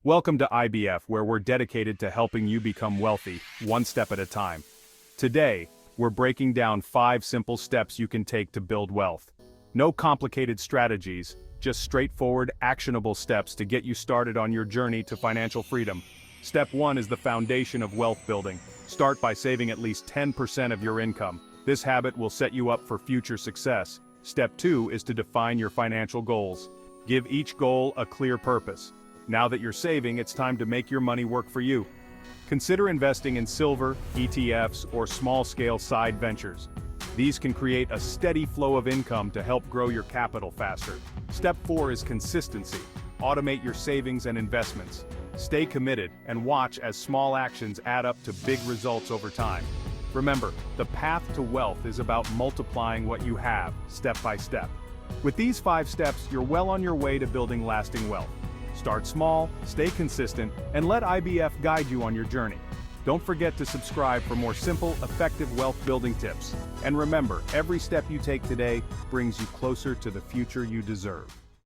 Welcome to IBF, where we're dedicated to helping you become wealthy, one step at a time. Today, we're breaking down 5 simple steps you can take to build wealth. No complicated strategies, just straightforward, actionable steps to get you started on your journey to financial freedom. Step 1 is the foundation of wealth building. Start by saving at least 10% of your income. This habit will set you up for future success. Step 2 is to define your financial goals. Give each goal a clear purpose. Now that you're saving, it's time to make your money work for you. Consider investing in silver, ETFs, or small-scale side ventures. These can create a steady flow of income to help grow your capital faster. Step 4 is consistency. Automate your savings and investments. Stay committed and watch as small actions add up to big results over time. Remember, the path to wealth is about multiplying what you have, step by step. With these 5 steps, you're well on your way to building lasting wealth. Start small, stay consistent, and let IBF guide you on your journey. Don't forget to subscribe for more simple, effective wealth-building tips. And remember, every step you take today brings you closer to the future you deserve.